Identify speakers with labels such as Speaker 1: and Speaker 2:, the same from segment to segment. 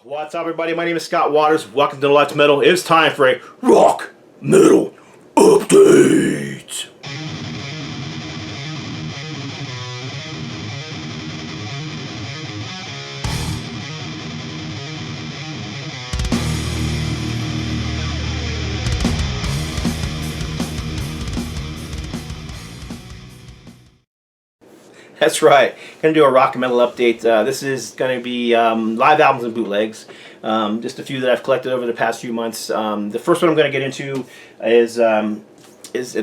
Speaker 1: What's up, everybody? My name is Scott Waters. Welcome to No Life to Metal. It's time for a rock metal update. That's right. Going to do a rock and metal update. This is going to be live albums and bootlegs. Just a few that I've collected over the past few months. The first one I'm going to get into is an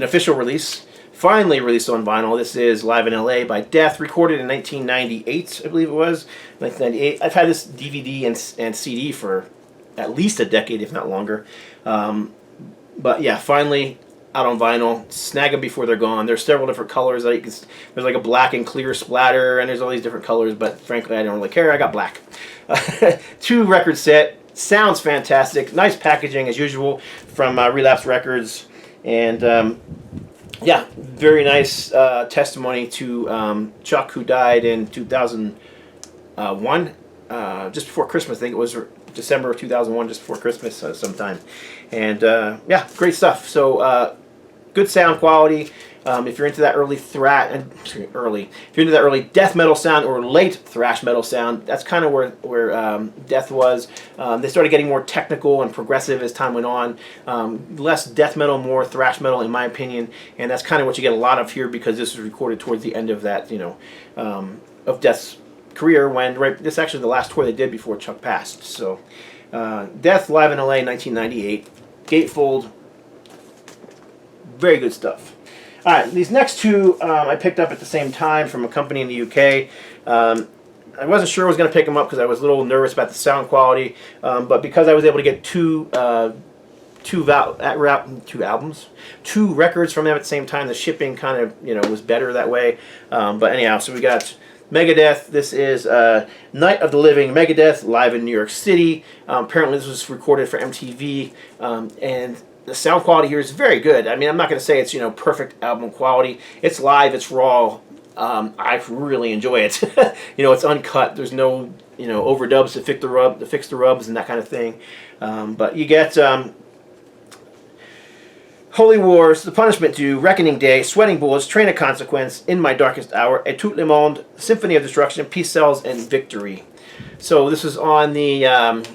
Speaker 1: official release, finally released on vinyl. This is Live in LA by Death, recorded in 1998, I believe it was. 1998. I've had this DVD and CD for at least a decade, if not longer. But yeah, finally out on vinyl. Snag them before they're gone. There's several different colors. There's like a black and clear splatter, and there's all these different colors, but frankly I don't really care. I got black. 2 record set. Sounds fantastic. Nice packaging as usual from Relapse Records. And yeah, very nice testimony to Chuck, who died in 2001, just before Christmas. I think it was December of 2001, just before Christmas sometime. And yeah, great stuff. So good sound quality. If you're into that early if you're into that early death metal sound or late thrash metal sound, that's kind of where Death was. They started getting more technical and progressive as time went on. Less death metal, more thrash metal, in my opinion, and that's kind of what you get a lot of here because this was recorded towards the end of that, of Death's career. This is actually the last tour they did before Chuck passed. So, Death, Live in LA, 1998, Gatefold. Very good stuff. Alright, these next two I picked up at the same time from a company in the UK. I wasn't sure I was going to pick them up because I was a little nervous about the sound quality, but because I was able to get two records from them at the same time, the shipping kind of was better that way. But anyhow, so we got Megadeth. This is Night of the Living Megadeth, live in New York City. Apparently this was recorded for MTV, and the sound quality here is very good. I mean, I'm not going to say it's perfect album quality. It's live, it's raw. I really enjoy it. It's uncut. There's no overdubs to fix the rubs and that kind of thing. But you get Holy Wars, The Punishment Due, Reckoning Day, Sweating Bullets, Train of Consequence, In My Darkest Hour, Et Tout Le Monde, Symphony of Destruction, Peace Sells, and Victory. So this is on the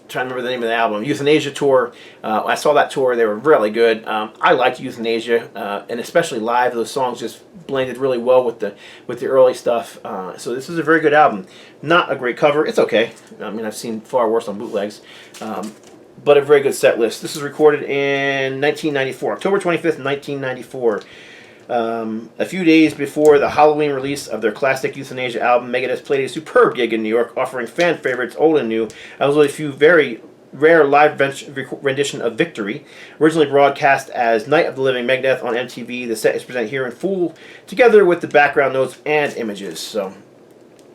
Speaker 1: trying to remember the name of the album, Euthanasia tour. I saw that tour. They were really good. I liked Euthanasia, and especially live. Those songs just blended really well with the early stuff. So this is a very good album. Not a great cover. It's okay. I mean, I've seen far worse on bootlegs. But a very good set list. This was recorded in 1994, October 25th, 1994. A few days before the Halloween release of their classic Euthanasia album, Megadeth played a superb gig in New York, offering fan favorites old and new, as well as a few very rare live rendition of Victory. Originally broadcast as Night of the Living Megadeth on MTV, the set is presented here in full, together with the background notes and images. So,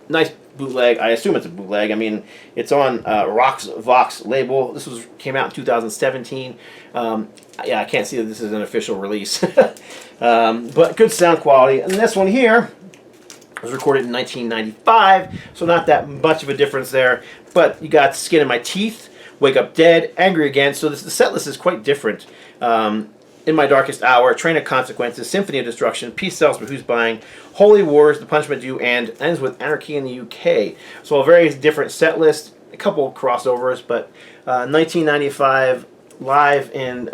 Speaker 1: nice bootleg. I assume it's a bootleg. I mean, it's on Vox label. This came out in 2017. Yeah, I can't see that this is an official release. But good sound quality. And this one here was recorded in 1995, so not that much of a difference there. But you got Skin in My Teeth, Wake Up Dead, Angry Again. So the set list is quite different. In My Darkest Hour, Train of Consequences, Symphony of Destruction, Peace Sells, But Who's Buying, Holy Wars, The Punishment Due, and ends with Anarchy in the UK. So a very different set list, a couple crossovers, but 1995 live in,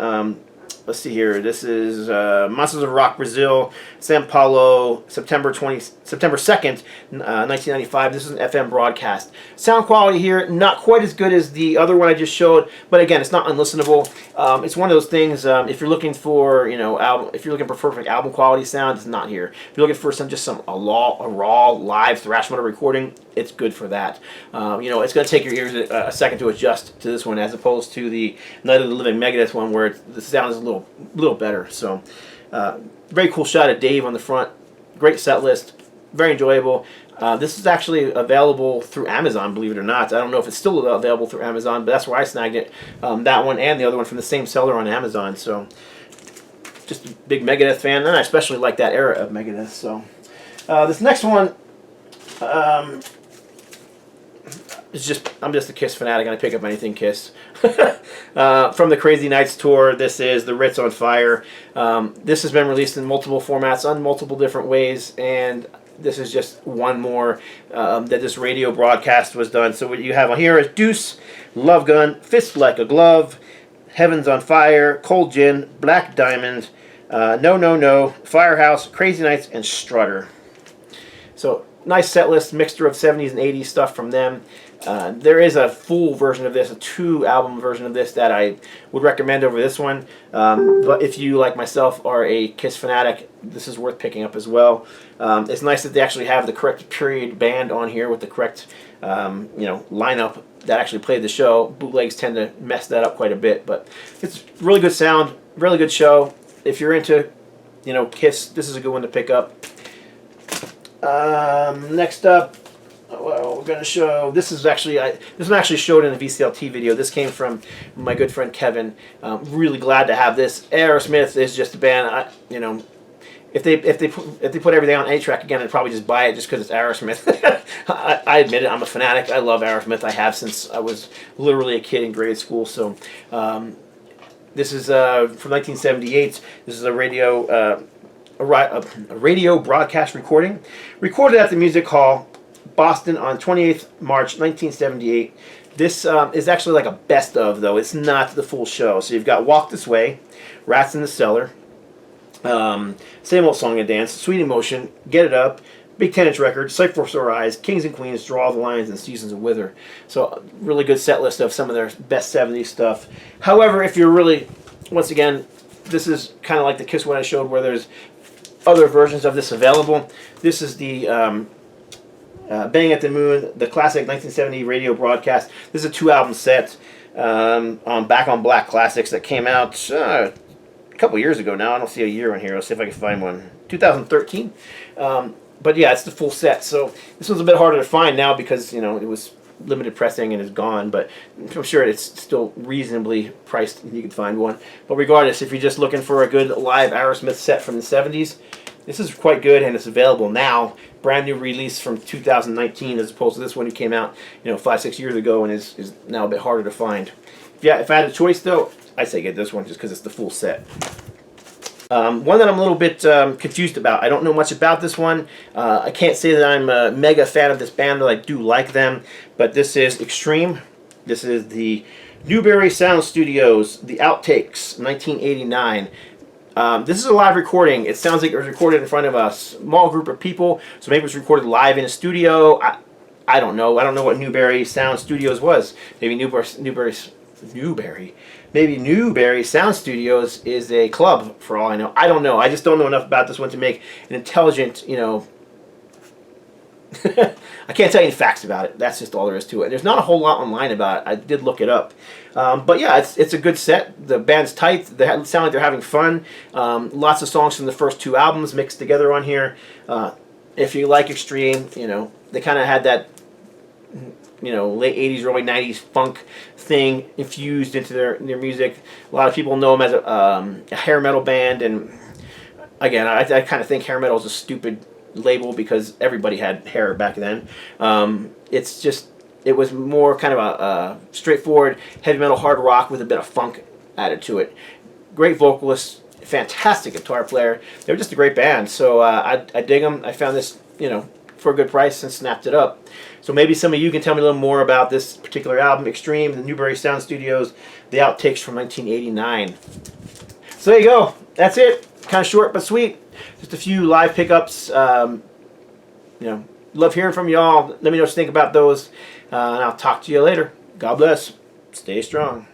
Speaker 1: let's see here, this is Monsters of Rock Brazil, São Paulo, September 2nd, 1995. This is an FM broadcast. Sound quality here, not quite as good as the other one I just showed, but again, it's not unlistenable. It's one of those things, if you're looking for, if you're looking for perfect album quality sound, it's not here. If you're looking for a raw live thrash metal recording, it's good for that. It's going to take your ears a second to adjust to this one, as opposed to the Night of the Living Megadeth one, where the sound is a little better. So, very cool shot of Dave on the front. Great set list. Very enjoyable. This is actually available through Amazon, believe it or not. I don't know if it's still available through Amazon, but that's where I snagged it. That one and the other one from the same seller on Amazon. So, just a big Megadeth fan, and I especially like that era of Megadeth. So, this next one, I'm just a Kiss fanatic, and I pick up anything Kiss. From the Crazy Nights tour, this is the Ritz on Fire. This has been released in multiple formats on multiple different ways, and this is just one more that this radio broadcast was done. So what you have on here is Deuce, Love Gun, Fist Like a Glove, Heaven's on Fire, Cold Gin, Black Diamond, No No No, Firehouse, Crazy Nights, and Strutter. So nice set list, mixture of 70s and 80s stuff from them. There is a full version of this, a 2-album version of this that I would recommend over this one. But if you, like myself, are a Kiss fanatic, this is worth picking up as well. It's nice that they actually have the correct period band on here with the correct lineup that actually played the show. Bootlegs tend to mess that up quite a bit, but it's really good sound, really good show. If you're into Kiss, this is a good one to pick up. Next up, well, we're going to show, this one actually showed in a VCLT video. This came from my good friend Kevin. Really glad to have this. Aerosmith is just a band, if they put everything on A track again, I'd probably just buy it just because it's Aerosmith. I admit it, I'm a fanatic. I love Aerosmith. I have since I was literally a kid in grade school. So this is from 1978. This is a radio broadcast recording, recorded at the Music Hall, Boston on 28th March 1978. This is actually like a best of, though. It's not the full show. So you've got Walk This Way, Rats in the Cellar, Same Old Song and Dance, Sweet Emotion, Get It Up, Big 10-inch record, Sight for Sore Eyes, Kings and Queens, Draw the Lines, and Seasons of Wither. So really good set list of some of their best 70s stuff. However, if you're really, once again, this is kind of like the Kiss one I showed where there's other versions of this available. This is the Bang at the Moon, the classic 1970 radio broadcast. This is a 2-album set on Back on Black Classics that came out a couple years ago now. I don't see a year on here. Let's see if I can find one. 2013. But yeah, it's the full set. So this one's a bit harder to find now because it was limited pressing and is gone. But I'm sure it's still reasonably priced. You can find one. But regardless, if you're just looking for a good live Aerosmith set from the 70s, this is quite good, and it's available now. Brand new release from 2019 as opposed to this one who came out 5-6 years ago and is now a bit harder to find. If I had a choice though, I'd say get this one just because it's the full set. One that I'm a little bit confused about. I don't know much about this one. I can't say that I'm a mega fan of this band, but I do like them. But this is Extreme. This is the Newberry Sound Studios, The Outtakes, 1989. This is a live recording. It sounds like it was recorded in front of a small group of people, so maybe it was recorded live in a studio. I don't know. I don't know what Newberry Sound Studios was. Maybe Newberry Sound Studios is a club, for all I know. I don't know. I just don't know enough about this one to make an intelligent, I can't tell you any facts about it. That's just all there is to it. There's not a whole lot online about it. I did look it up. But yeah, it's a good set. The band's tight. They sound like they're having fun. Lots of songs from the first 2 albums mixed together on here. If you like Extreme, they kind of had that late 80s, early 90s funk thing infused into their music. A lot of people know them as a hair metal band, and again, I kind of think hair metal is a stupid label because everybody had hair back then. It was more kind of a straightforward heavy metal hard rock with a bit of funk added to it. Great vocalist, fantastic guitar player. They were just a great band, so I dig them. I found this, for a good price and snapped it up. So maybe some of you can tell me a little more about this particular album, Extreme, the Newberry Sound Studios, The Outtakes from 1989. So there you go. That's it. Kind of short but sweet. Just a few live pickups. Love hearing from y'all. Let me know what you think about those. And I'll talk to you later. God bless. Stay strong.